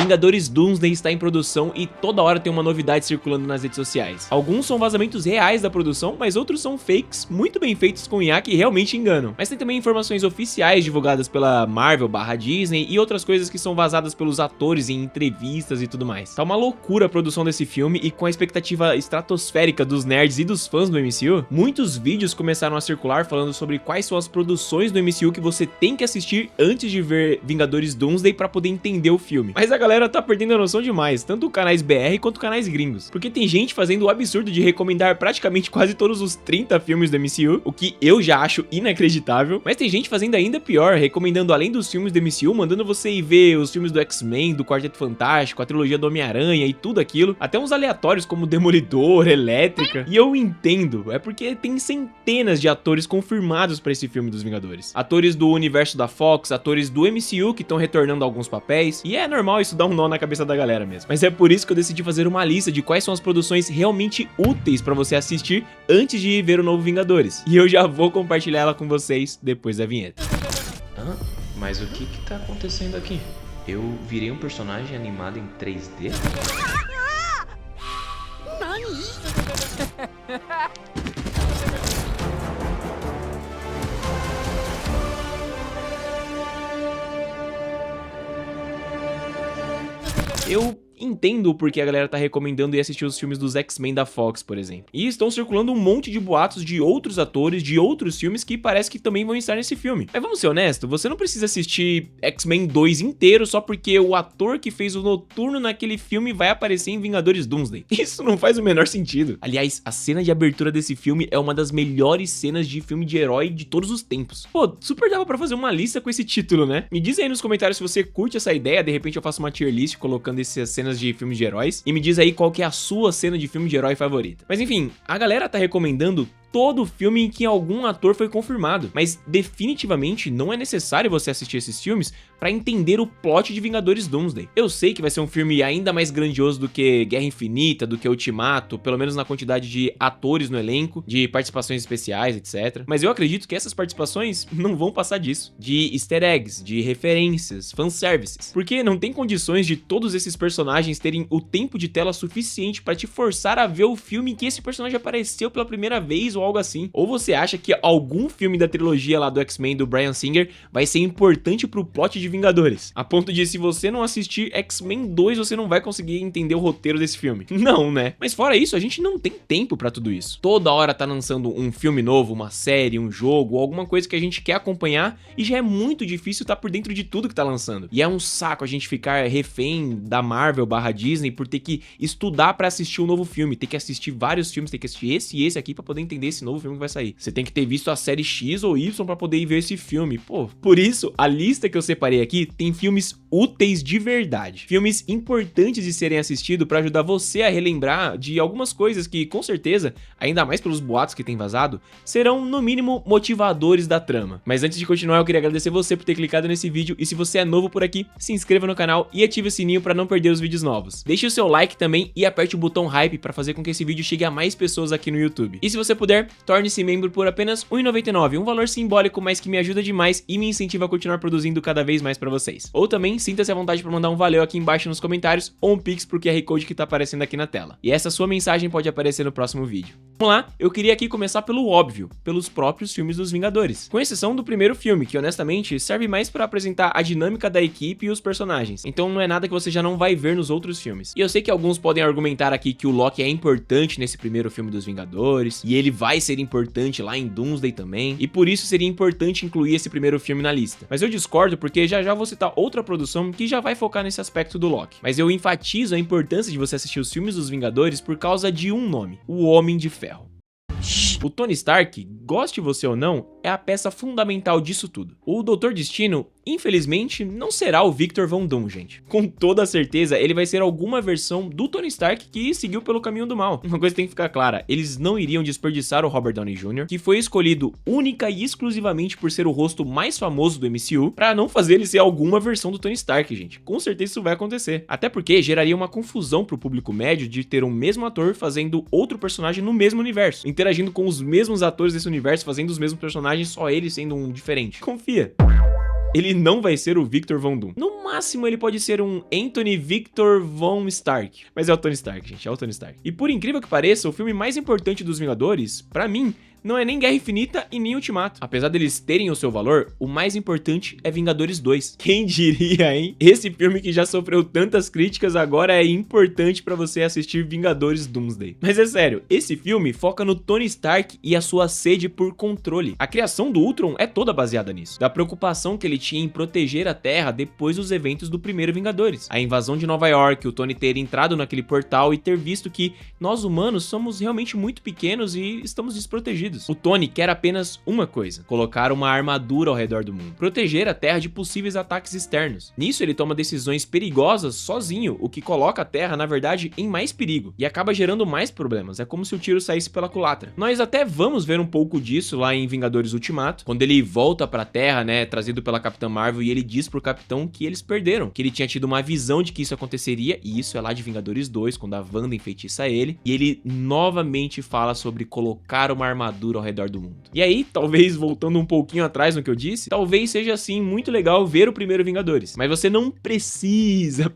Vingadores Doomsday está em produção e toda hora tem uma novidade circulando nas redes sociais. Alguns são vazamentos reais da produção, mas outros são fakes muito bem feitos com IA que realmente enganam. Mas tem também informações oficiais divulgadas pela Marvel/Disney e outras coisas que são vazadas pelos atores em entrevistas e tudo mais. Tá uma loucura a produção desse filme e com a expectativa estratosférica dos nerds e dos fãs do MCU, muitos vídeos começaram a circular falando sobre quais são as produções do MCU que você tem que assistir antes de ver Vingadores Doomsday pra poder entender o filme. Mas a galera tá perdendo a noção demais, tanto canais BR quanto canais gringos, porque tem gente fazendo o absurdo de recomendar praticamente quase todos os 30 filmes do MCU, o que eu já acho inacreditável, mas tem gente fazendo ainda pior, recomendando além dos filmes do MCU, mandando você ir ver os filmes do X-Men, do Quarteto Fantástico, a trilogia do Homem-Aranha e tudo aquilo, até uns aleatórios como Demolidor, Elétrica, e eu entendo, é porque tem centenas de atores confirmados pra esse filme dos Vingadores. Atores do universo da Fox, atores do MCU que estão retornando a alguns papéis, e é normal isso dar um nó na cabeça da galera mesmo. Mas é por isso que eu decidi fazer uma lista de quais são as produções realmente úteis pra você assistir antes de ir ver o novo Vingadores. E eu já vou compartilhar ela com vocês depois da vinheta. Mas o que tá acontecendo aqui? Eu virei um personagem animado em 3D? Eu entendo porque a galera tá recomendando ir assistir os filmes dos X-Men da Fox, por exemplo. E estão circulando um monte de boatos de outros atores, de outros filmes que parece que também vão estar nesse filme. Mas vamos ser honestos, você não precisa assistir X-Men 2 inteiro só porque o ator que fez o Noturno naquele filme vai aparecer em Vingadores Doomsday. Isso não faz o menor sentido. Aliás, a cena de abertura desse filme é uma das melhores cenas de filme de herói de todos os tempos. Pô, super dava pra fazer uma lista com esse título, né? Me diz aí nos comentários se você curte essa ideia, de repente eu faço uma tier list colocando essas cenas de filmes de heróis, e me diz aí qual que é a sua cena de filme de herói favorita. Mas enfim, a galera tá recomendando todo filme em que algum ator foi confirmado, mas definitivamente não é necessário você assistir esses filmes pra entender o plot de Vingadores Doomsday. Eu sei que vai ser um filme ainda mais grandioso do que Guerra Infinita, do que Ultimato, pelo menos na quantidade de atores no elenco, de participações especiais, etc. Mas eu acredito que essas participações não vão passar disso, de easter eggs, de referências, fanservices, porque não tem condições de todos esses personagens terem o tempo de tela suficiente pra te forçar a ver o filme em que esse personagem apareceu pela primeira vez ou algo assim. Ou você acha que algum filme da trilogia lá do X-Men do Bryan Singer vai ser importante pro plot de Vingadores, a ponto de se você não assistir X-Men 2 você não vai conseguir entender o roteiro desse filme? Não, né? Mas fora isso, a gente não tem tempo pra tudo isso. Toda hora tá lançando um filme novo, uma série, um jogo, alguma coisa que a gente quer acompanhar e já é muito difícil tá por dentro de tudo que tá lançando. E é um saco a gente ficar refém da Marvel/Disney por ter que estudar pra assistir um novo filme, ter que assistir vários filmes, ter que assistir esse e esse aqui pra poder entender esse novo filme que vai sair. Você tem que ter visto a série X ou Y pra poder ir ver esse filme. Pô, por isso, a lista que eu separei aqui tem filmes úteis de verdade. Filmes importantes de serem assistidos pra ajudar você a relembrar de algumas coisas que, com certeza, ainda mais pelos boatos que tem vazado, serão, no mínimo, motivadores da trama. Mas antes de continuar, eu queria agradecer você por ter clicado nesse vídeo e se você é novo por aqui, se inscreva no canal e ative o sininho pra não perder os vídeos novos. Deixe o seu like também e aperte o botão hype pra fazer com que esse vídeo chegue a mais pessoas aqui no YouTube. E se você puder, torne-se membro por apenas R$ 1,99, um valor simbólico, mas que me ajuda demais e me incentiva a continuar produzindo cada vez mais pra vocês. Ou também, sinta-se à vontade para mandar um valeu aqui embaixo nos comentários ou um pix pro QR Code que tá aparecendo aqui na tela. E essa sua mensagem pode aparecer no próximo vídeo. Vamos lá, eu queria aqui começar pelo óbvio, pelos próprios filmes dos Vingadores. Com exceção do primeiro filme, que honestamente serve mais pra apresentar a dinâmica da equipe e os personagens. Então não é nada que você já não vai ver nos outros filmes. E eu sei que alguns podem argumentar aqui que o Loki é importante nesse primeiro filme dos Vingadores, e ele vai ser importante lá em Doomsday também, e por isso seria importante incluir esse primeiro filme na lista. Mas eu discordo porque já vou citar outra produção que já vai focar nesse aspecto do Loki. Mas eu enfatizo a importância de você assistir os filmes dos Vingadores por causa de um nome: o Homem de Ferro. O Tony Stark, goste você ou não, é a peça fundamental disso tudo. O Doutor Destino, infelizmente, não será o Victor Von Doom, gente. Com toda certeza, ele vai ser alguma versão do Tony Stark que seguiu pelo caminho do mal. Uma coisa tem que ficar clara, eles não iriam desperdiçar o Robert Downey Jr., que foi escolhido única e exclusivamente por ser o rosto mais famoso do MCU, pra não fazer ele ser alguma versão do Tony Stark, gente. Com certeza isso vai acontecer. Até porque geraria uma confusão pro público médio de ter um mesmo ator fazendo outro personagem no mesmo universo, interagindo com os mesmos atores desse universo, fazendo os mesmos personagens, só ele sendo um diferente. Confia. ele não vai ser o Victor Von Doom. No máximo, ele pode ser um Anthony Victor Von Stark. Mas é o Tony Stark, gente, é o Tony Stark. E por incrível que pareça, o filme mais importante dos Vingadores, pra mim, não é nem Guerra Infinita e nem Ultimato. Apesar deles terem o seu valor, o mais importante é Vingadores 2. Quem diria, hein? Esse filme que já sofreu tantas críticas agora é importante pra você assistir Vingadores Doomsday. Mas é sério, esse filme foca no Tony Stark e a sua sede por controle. A criação do Ultron é toda baseada nisso, da preocupação que ele tinha em proteger a Terra depois dos eventos do primeiro Vingadores. A invasão de Nova York, o Tony ter entrado naquele portal e ter visto que nós humanos somos realmente muito pequenos e estamos desprotegidos. O Tony quer apenas uma coisa: colocar uma armadura ao redor do mundo, proteger a Terra de possíveis ataques externos. Nisso ele toma decisões perigosas sozinho, o que coloca a Terra, na verdade, em mais perigo e acaba gerando mais problemas. É como se o tiro saísse pela culatra. Nós até vamos ver um pouco disso lá em Vingadores Ultimato, quando ele volta pra Terra, né, trazido pela Capitã Marvel, e ele diz pro Capitão que eles perderam, que ele tinha tido uma visão de que isso aconteceria, e isso é lá de Vingadores 2, quando a Wanda enfeitiça ele, e ele novamente fala sobre colocar uma armadura ao redor do mundo. E aí, talvez voltando um pouquinho atrás no que eu disse, talvez seja assim muito legal ver o primeiro Vingadores, mas você não precisa.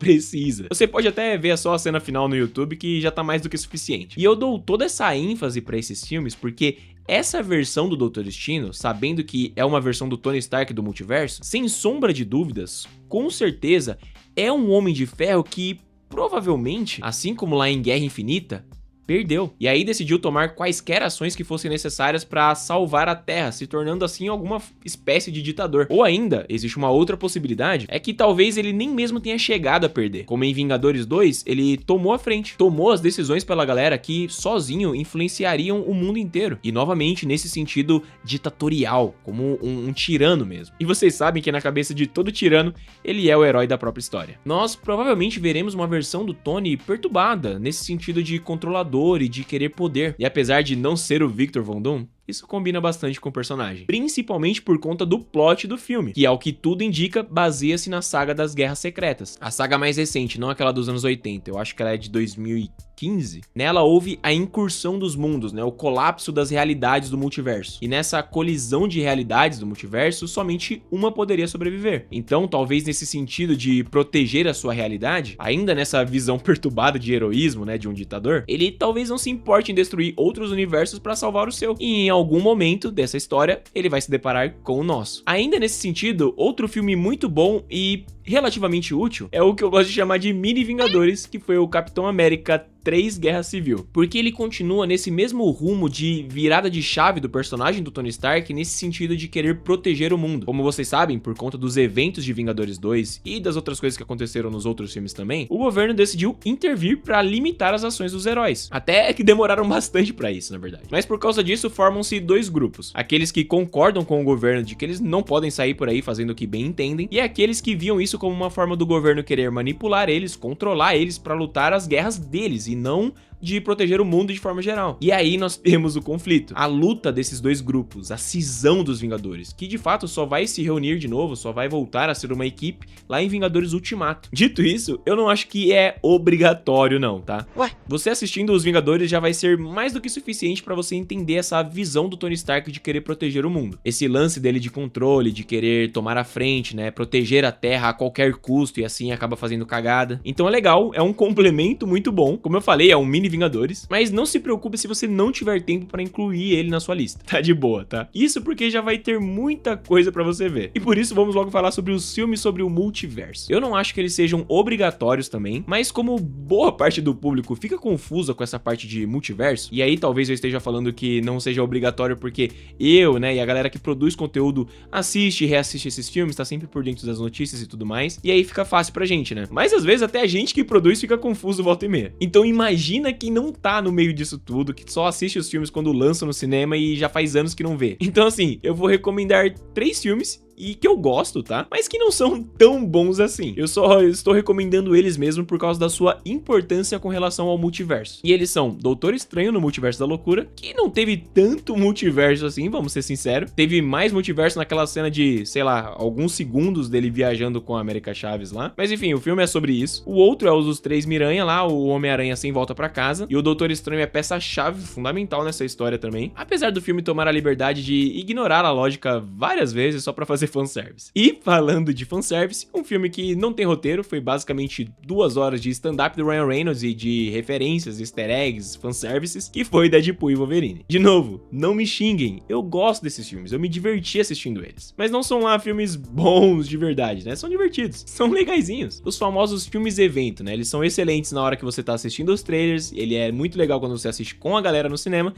Você pode até ver só a cena final no YouTube, que já tá mais do que suficiente. E eu dou toda essa ênfase pra esses filmes porque essa versão do Doutor Destino, sabendo que é uma versão do Tony Stark do multiverso, sem sombra de dúvidas, com certeza é um Homem de Ferro que provavelmente, assim como lá em Guerra Infinita, perdeu. E aí decidiu tomar quaisquer ações que fossem necessárias para salvar a Terra, se tornando assim alguma espécie de ditador. Ou ainda, existe uma outra possibilidade, é que talvez ele nem mesmo tenha chegado a perder. Como em Vingadores 2, ele tomou a frente, tomou as decisões pela galera que sozinho influenciariam o mundo inteiro. E novamente, nesse sentido ditatorial, como um tirano mesmo. E vocês sabem que na cabeça de todo tirano, ele é o herói da própria história. Nós provavelmente veremos uma versão do Tony perturbada, nesse sentido de controlador e de querer poder. E apesar de não ser o Victor Von Doom, isso combina bastante com o personagem, principalmente por conta do plot do filme, que ao que tudo indica, baseia-se na saga das Guerras Secretas. A saga mais recente, não aquela dos anos 80, eu acho que ela é de 2015. Nela houve a incursão dos mundos, né, o colapso das realidades do multiverso. E nessa colisão de realidades do multiverso, somente uma poderia sobreviver. Então, talvez nesse sentido de proteger a sua realidade, ainda nessa visão perturbada de heroísmo, né, de um ditador, ele talvez não se importe em destruir outros universos para salvar o seu. E em algum momento dessa história, ele vai se deparar com o nosso. Ainda nesse sentido, outro filme muito bom e relativamente útil é o que eu gosto de chamar de Mini Vingadores, que foi o Capitão América 3 Guerra Civil, porque ele continua nesse mesmo rumo de virada de chave do personagem do Tony Stark, nesse sentido de querer proteger o mundo. Como vocês sabem, por conta dos eventos de Vingadores 2 e das outras coisas que aconteceram nos outros filmes também, o governo decidiu intervir para limitar as ações dos heróis. Até que demoraram bastante para isso, na verdade. Mas por causa disso, formam-se dois grupos. Aqueles que concordam com o governo de que eles não podem sair por aí fazendo o que bem entendem, e aqueles que viam isso como uma forma do governo querer manipular eles, controlar eles para lutar as guerras deles e não de proteger o mundo de forma geral. E aí nós temos o conflito, a luta desses dois grupos, a cisão dos Vingadores, que de fato só vai se reunir de novo, só vai voltar a ser uma equipe lá em Vingadores Ultimato. Dito isso, eu não acho que é obrigatório não, tá? Ué, você assistindo os Vingadores já vai ser mais do que suficiente pra você entender essa visão do Tony Stark de querer proteger o mundo. Esse lance dele de controle, de querer tomar a frente, né, proteger a Terra a qualquer custo e assim acaba fazendo cagada. Então é legal, é um complemento muito bom. Como eu falei, é um mini Vingadores, mas não se preocupe se você não tiver tempo pra incluir ele na sua lista. Tá de boa, tá? Isso porque já vai ter muita coisa pra você ver. E por isso vamos logo falar sobre os filmes sobre o multiverso. Eu não acho que eles sejam obrigatórios também, mas como boa parte do público fica confusa com essa parte de multiverso, e aí talvez eu esteja falando que não seja obrigatório porque eu, né, e a galera que produz conteúdo assiste e reassiste esses filmes, tá sempre por dentro das notícias e tudo mais, e aí fica fácil pra gente, né? Mas às vezes até a gente que produz fica confuso volta e meia. Então imagina quem não tá no meio disso tudo, que só assiste os filmes quando lançam no cinema e já faz anos que não vê. Então assim, eu vou recomendar 3 filmes e que eu gosto, tá? Mas que não são tão bons assim. Eu só estou recomendando eles mesmo por causa da sua importância com relação ao multiverso. E eles são Doutor Estranho no Multiverso da Loucura, que não teve tanto multiverso assim, vamos ser sinceros. Teve mais multiverso naquela cena de, sei lá, alguns segundos dele viajando com a América Chaves lá. Mas enfim, o filme é sobre isso. O outro é os dos Três Miranha lá, o Homem-Aranha sem volta pra casa. E o Doutor Estranho é peça-chave fundamental nessa história também. Apesar do filme tomar a liberdade de ignorar a lógica várias vezes só pra fazer fanservice. E falando de fanservice, um filme que não tem roteiro, foi basicamente 2 horas de stand-up do Ryan Reynolds e de referências, easter eggs, fanservices, que foi Deadpool e Wolverine. De novo, não me xinguem, eu gosto desses filmes, eu me diverti assistindo eles. Mas não são lá filmes bons de verdade, né? São divertidos, são legaisinhos. Os famosos filmes evento, né? Eles são excelentes na hora que você tá assistindo os trailers, ele é muito legal quando você assiste com a galera no cinema,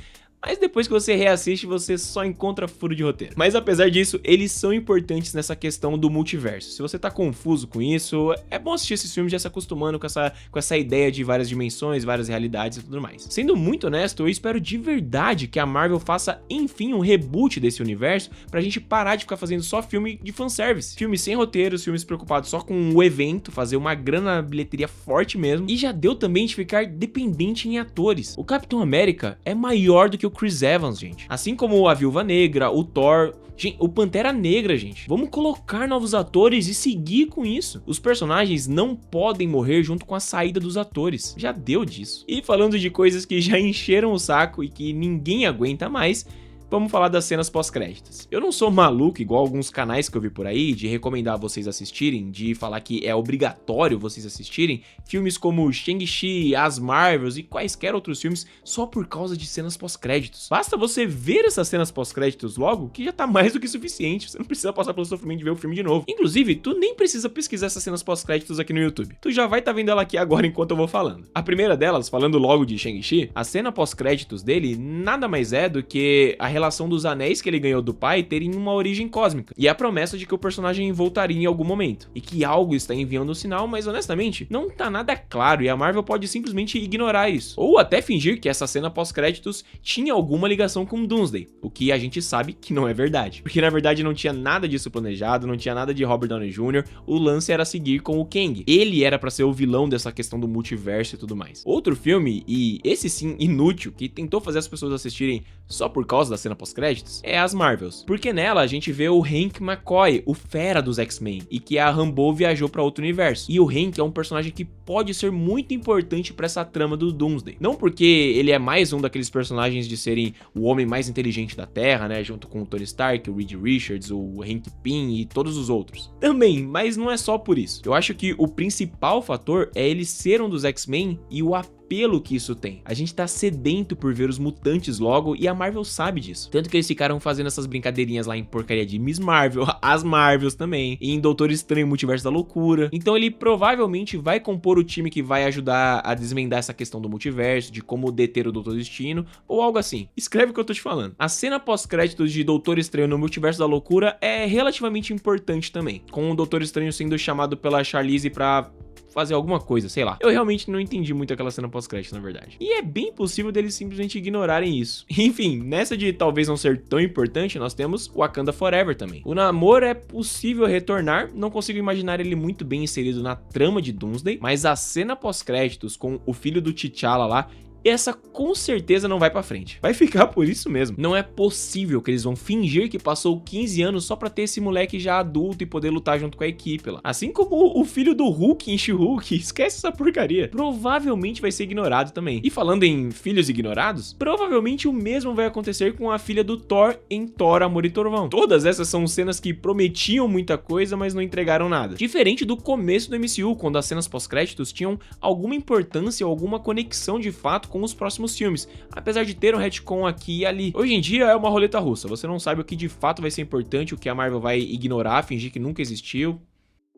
mas depois que você reassiste, você só encontra furo de roteiro. Mas apesar disso, eles são importantes nessa questão do multiverso. Se você tá confuso com isso, é bom assistir esses filmes já se acostumando com essa ideia de várias dimensões, várias realidades e tudo mais. Sendo muito honesto, eu espero de verdade que a Marvel faça, enfim, um reboot desse universo pra gente parar de ficar fazendo só filme de fanservice. Filmes sem roteiros, filmes preocupados só com o evento, fazer uma grana bilheteria forte mesmo. E já deu também de ficar dependente em atores. O Capitão América é maior do que o Chris Evans, gente. Assim como a Viúva Negra, o Thor, gente, o Pantera Negra, gente. Vamos colocar novos atores e seguir com isso. Os personagens não podem morrer junto com a saída dos atores. Já deu disso. E falando de coisas que já encheram o saco e que ninguém aguenta mais, vamos falar das cenas pós-créditos. Eu não sou maluco, igual alguns canais que eu vi por aí, de recomendar vocês assistirem, de falar que é obrigatório vocês assistirem filmes como Shang-Chi, As Marvels e quaisquer outros filmes só por causa de cenas pós-créditos. Basta você ver essas cenas pós-créditos logo, que já tá mais do que suficiente. Você não precisa passar pelo sofrimento de ver o filme de novo. Inclusive, tu nem precisa pesquisar essas cenas pós-créditos aqui no YouTube. Tu já vai tá vendo ela aqui agora enquanto eu vou falando. A primeira delas, falando logo de Shang-Chi, a cena pós-créditos dele nada mais é do que a relação dos anéis que ele ganhou do pai terem uma origem cósmica, e a promessa de que o personagem voltaria em algum momento, e que algo está enviando um sinal, mas honestamente, não tá nada claro, e a Marvel pode simplesmente ignorar isso, ou até fingir que essa cena pós-créditos tinha alguma ligação com Doomsday, o que a gente sabe que não é verdade, porque na verdade não tinha nada disso planejado, não tinha nada de Robert Downey Jr., o lance era seguir com o Kang, ele era pra ser o vilão dessa questão do multiverso e tudo mais. Outro filme, e esse sim inútil, que tentou fazer as pessoas assistirem só por causa da cena pós-créditos, é As Marvels, porque nela a gente vê o Hank McCoy, o fera dos X-Men, e que a Rambeau viajou pra outro universo, e o Hank é um personagem que pode ser muito importante pra essa trama do Doomsday, não porque ele é mais um daqueles personagens de serem o homem mais inteligente da Terra, né, junto com o Tony Stark, o Reed Richards, o Hank Pym e todos os outros, também, mas não é só por isso. Eu acho que o principal fator é ele ser um dos X-Men e o apelo que isso tem. A gente tá sedento por ver os mutantes logo e a Marvel sabe disso. Tanto que eles ficaram fazendo essas brincadeirinhas lá em porcaria de Miss Marvel, as Marvels também, e em Doutor Estranho Multiverso da Loucura. Então ele provavelmente vai compor o time que vai ajudar a desvendar essa questão do multiverso, de como deter o Doutor Destino, ou algo assim. Escreve o que eu tô te falando. A cena pós-créditos de Doutor Estranho no Multiverso da Loucura é relativamente importante também, com o Doutor Estranho sendo chamado pela Charlize pra fazer alguma coisa, sei lá. Eu realmente não entendi muito aquela cena pós-crédito, na verdade. E é bem possível deles simplesmente ignorarem isso. Enfim, nessa de talvez não ser tão importante, nós temos Wakanda Forever também. O Namor é possível retornar, não consigo imaginar ele muito bem inserido na trama de Doomsday, mas a cena pós-créditos com o filho do T'Challa lá, essa com certeza não vai pra frente. Vai ficar por isso mesmo. Não é possível que eles vão fingir que passou 15 anos só pra ter esse moleque já adulto e poder lutar junto com a equipe lá. Assim como o filho do Hulk em She-Hulk, esquece essa porcaria. Provavelmente vai ser ignorado também. E falando em filhos ignorados, provavelmente o mesmo vai acontecer com a filha do Thor em Thor, Amor e Trovão. Todas essas são cenas que prometiam muita coisa, mas não entregaram nada. Diferente do começo do MCU, quando as cenas pós-créditos tinham alguma importância ou alguma conexão de fato com os próximos filmes, apesar de ter um retcon aqui e ali. Hoje em dia é uma roleta russa, você não sabe o que de fato vai ser importante, o que a Marvel vai ignorar, fingir que nunca existiu.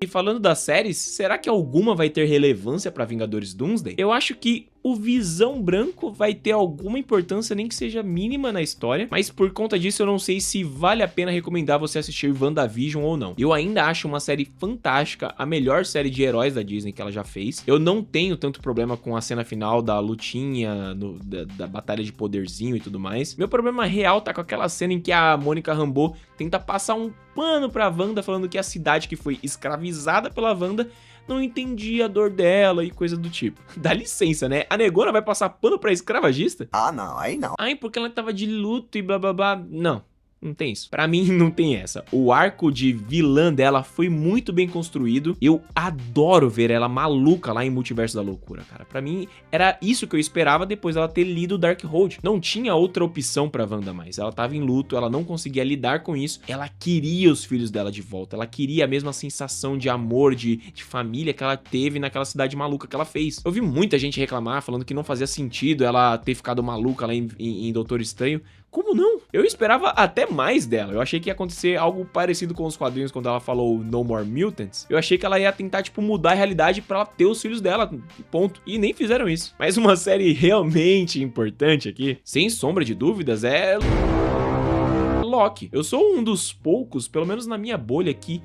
E falando das séries, será que alguma vai ter relevância pra Vingadores Doomsday? Eu acho que o Visão Branco vai ter alguma importância, nem que seja mínima na história, mas por conta disso eu não sei se vale a pena recomendar você assistir WandaVision ou não. Eu ainda acho uma série fantástica, a melhor série de heróis da Disney que ela já fez. Eu não tenho tanto problema com a cena final da lutinha, da batalha de poderzinho e tudo mais. Meu problema real tá com aquela cena em que a Mônica Rambeau tenta passar um pano pra Wanda, falando que a cidade que foi escravizada pela Wanda não entendia a dor dela e coisa do tipo. Dá licença, né? A negona vai passar pano pra escravagista? Ah, não, aí não. Ai, porque ela tava de luto e blá blá blá. Não. Não tem isso. Pra mim, não tem essa. O arco de vilã dela foi muito bem construído. Eu adoro ver ela maluca lá em Multiverso da Loucura, cara. Pra mim, era isso que eu esperava depois dela ter lido Darkhold. Não tinha outra opção pra Wanda mais. Ela tava em luto, ela não conseguia lidar com isso. Ela queria os filhos dela de volta. Ela queria a mesma sensação de amor, de família que ela teve naquela cidade maluca que ela fez. Eu vi muita gente reclamar, falando que não fazia sentido ela ter ficado maluca lá em Doutor Estranho. Como não? Eu esperava até mais dela. Eu achei que ia acontecer algo parecido com os quadrinhos quando ela falou No More Mutants. Eu achei que ela ia tentar, tipo, mudar a realidade pra ela ter os filhos dela, ponto. E nem fizeram isso. Mas uma série realmente importante aqui, sem sombra de dúvidas, é Loki. Eu sou um dos poucos, pelo menos na minha bolha aqui,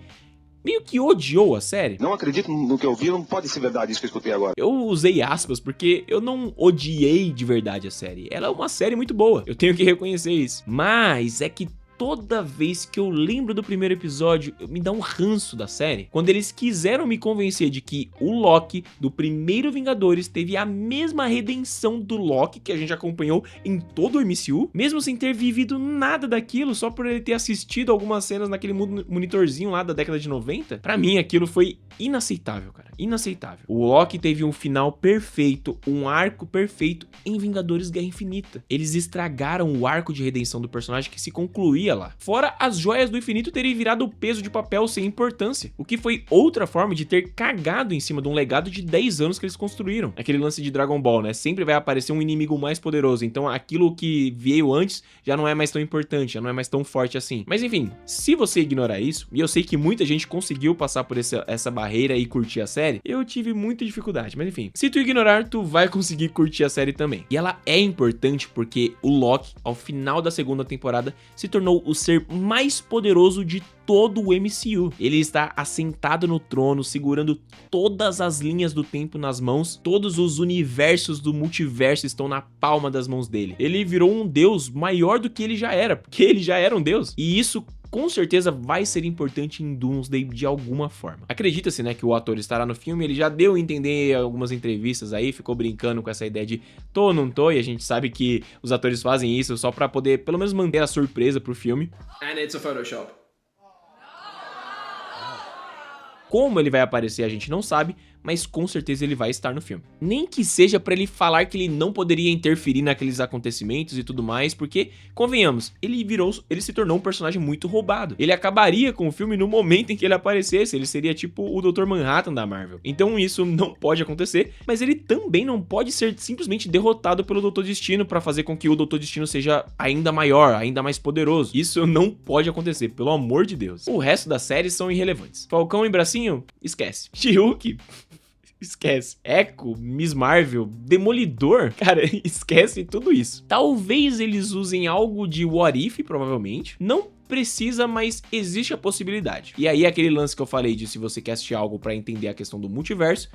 meio que odiou a série. Não acredito no que eu vi, não pode ser verdade isso que eu escutei agora. Eu usei aspas porque eu não odiei de verdade a série. Ela é uma série muito boa, eu tenho que reconhecer isso. Mas é que toda vez que eu lembro do primeiro episódio, me dá um ranço da série. Quando eles quiseram me convencer de que o Loki do primeiro Vingadores teve a mesma redenção do Loki que a gente acompanhou em todo o MCU, mesmo sem ter vivido nada daquilo, só por ele ter assistido algumas cenas naquele monitorzinho lá da década de 90, pra mim aquilo foi inaceitável, cara. Inaceitável. O Loki teve um final perfeito, um arco perfeito em Vingadores Guerra Infinita. Eles estragaram o arco de redenção do personagem que se concluía lá. Fora as joias do infinito terem virado peso de papel sem importância, o que foi outra forma de ter cagado em cima de um legado de 10 anos que eles construíram. Aquele lance de Dragon Ball, né? Sempre vai aparecer um inimigo mais poderoso, então aquilo que veio antes já não é mais tão importante, já não é mais tão forte assim. Mas enfim, se você ignorar isso, e eu sei que muita gente conseguiu passar por essa barreira e curtir a série, eu tive muita dificuldade, mas enfim. Se tu ignorar, tu vai conseguir curtir a série também. E ela é importante porque o Loki, ao final da segunda temporada, se tornou o ser mais poderoso de todo o MCU. Ele está assentado no trono, segurando todas as linhas do tempo nas mãos, todos os universos do multiverso estão na palma das mãos dele. Ele virou um deus maior do que ele já era, porque ele já era um deus. E isso com certeza vai ser importante em Doomsday de alguma forma. Acredita-se, né, que o ator estará no filme, ele já deu a entender em algumas entrevistas aí, ficou brincando com essa ideia de tô ou não tô, e a gente sabe que os atores fazem isso só pra poder pelo menos manter a surpresa pro filme. And it's a Photoshop. Como ele vai aparecer a gente não sabe, mas com certeza ele vai estar no filme. Nem que seja pra ele falar que ele não poderia interferir naqueles acontecimentos e tudo mais, porque, convenhamos, ele se tornou um personagem muito roubado. Ele acabaria com o filme no momento em que ele aparecesse, ele seria tipo o Dr. Manhattan da Marvel. Então isso não pode acontecer, mas ele também não pode ser simplesmente derrotado pelo Doutor Destino pra fazer com que o Doutor Destino seja ainda maior, ainda mais poderoso. Isso não pode acontecer, pelo amor de Deus. O resto das séries são irrelevantes. Falcão em bracinho? Esquece. She-Hulk? Esquece. Echo, Miss Marvel, Demolidor, cara, esquece tudo isso. Talvez eles usem algo de What If, provavelmente. Não precisa, mas existe a possibilidade. E aí aquele lance que eu falei de se você quer assistir algo pra entender a questão do multiverso,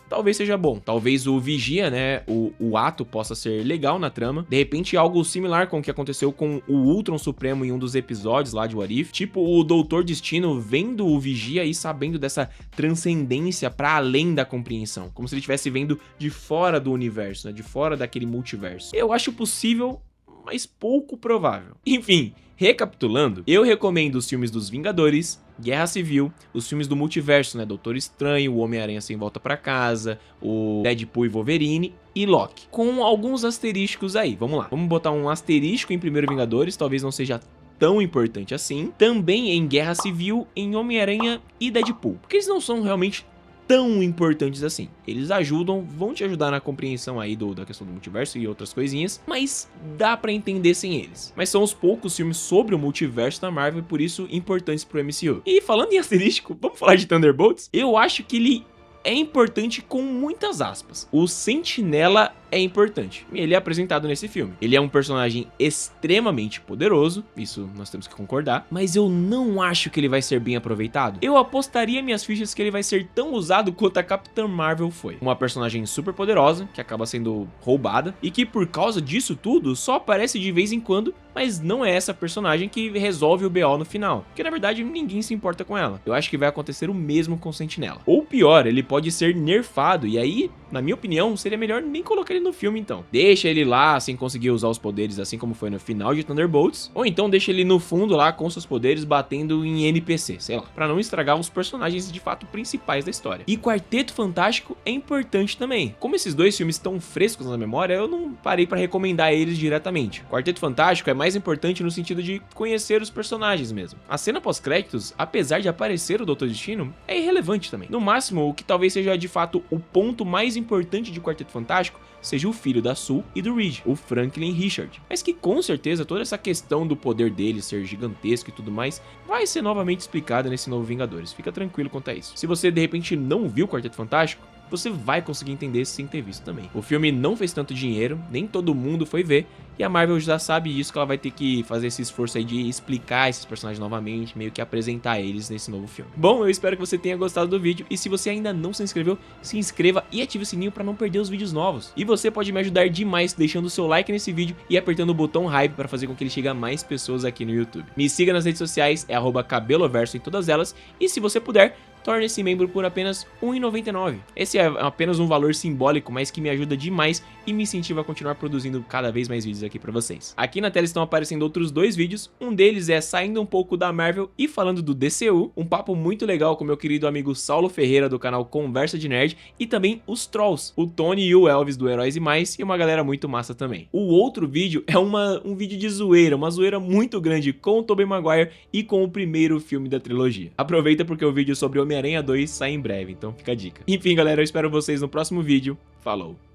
talvez seja bom. Talvez o Vigia, né, o ato possa ser legal na trama. De repente, algo similar com o que aconteceu com o Ultron Supremo em um dos episódios lá de What If. Tipo, o Doutor Destino vendo o Vigia e sabendo dessa transcendência pra além da compreensão. Como se ele estivesse vendo de fora do universo, né, de fora daquele multiverso. Eu acho possível, mas pouco provável. Enfim, recapitulando, eu recomendo os filmes dos Vingadores, Guerra Civil, os filmes do multiverso, né, Doutor Estranho, o Homem-Aranha Sem Volta Pra Casa, o Deadpool e Wolverine e Loki, com alguns asterísticos aí. Vamos lá, vamos botar um asterisco em Primeiro Vingadores, talvez não seja tão importante assim, também em Guerra Civil, em Homem-Aranha e Deadpool, porque eles não são realmente tão importantes assim. Eles ajudam, vão te ajudar na compreensão aí da questão do multiverso e outras coisinhas, mas dá pra entender sem eles. Mas são os poucos filmes sobre o multiverso da Marvel e por isso importantes pro MCU. E falando em asterisco, vamos falar de Thunderbolts? Eu acho que ele é importante com muitas aspas. O Sentinela é importante. Ele é apresentado nesse filme. Ele é um personagem extremamente poderoso, isso nós temos que concordar, mas eu não acho que ele vai ser bem aproveitado. Eu apostaria minhas fichas que ele vai ser tão usado quanto a Capitã Marvel foi. Uma personagem super poderosa, que acaba sendo roubada, e que por causa disso tudo, só aparece de vez em quando, mas não é essa personagem que resolve o BO no final, porque na verdade ninguém se importa com ela. Eu acho que vai acontecer o mesmo com o Sentinela. Ou pior, ele pode ser nerfado, e aí na minha opinião, seria melhor nem colocar ele no filme então. Deixa ele lá sem conseguir usar os poderes, assim como foi no final de Thunderbolts, ou então deixa ele no fundo lá com seus poderes batendo em NPC, sei lá, pra não estragar os personagens de fato principais da história. E Quarteto Fantástico é importante também. Como esses dois filmes estão frescos na memória, eu não parei pra recomendar eles diretamente. Quarteto Fantástico é mais importante no sentido de conhecer os personagens mesmo. A cena pós-créditos, apesar de aparecer o Dr. Destino, é irrelevante também. No máximo, o que talvez seja de fato o ponto mais importante de Quarteto Fantástico seja o filho da Sue e do Reed, o Franklin Richard. Mas que com certeza toda essa questão do poder dele ser gigantesco e tudo mais vai ser novamente explicada nesse novo Vingadores. Fica tranquilo quanto a isso. Se você de repente não viu Quarteto Fantástico, você vai conseguir entender sem ter visto também. O filme não fez tanto dinheiro, nem todo mundo foi ver, e a Marvel já sabe disso, que ela vai ter que fazer esse esforço aí de explicar esses personagens novamente, meio que apresentar eles nesse novo filme. Bom, eu espero que você tenha gostado do vídeo, e se você ainda não se inscreveu, se inscreva e ative o sininho para não perder os vídeos novos. E você pode me ajudar demais deixando o seu like nesse vídeo e apertando o botão hype para fazer com que ele chegue a mais pessoas aqui no YouTube. Me siga nas redes sociais, é @cabeloverso em todas elas, e se você puder, torne-se membro por apenas R$ 1,99. Esse é apenas um valor simbólico, mas que me ajuda demais e me incentiva a continuar produzindo cada vez mais vídeos aqui pra vocês. Aqui na tela estão aparecendo outros dois vídeos, um deles é saindo um pouco da Marvel e falando do DCU, um papo muito legal com meu querido amigo Saulo Ferreira do canal Conversa de Nerd, e também os Trolls, o Tony e o Elvis do Heróis e Mais, e uma galera muito massa também. O outro vídeo é um vídeo de zoeira, uma zoeira muito grande com o Tobey Maguire e com o primeiro filme da trilogia. Aproveita porque o vídeo sobre Homem-Aranha 2 sai em breve, então fica a dica. Enfim, galera, eu espero vocês no próximo vídeo. Falou!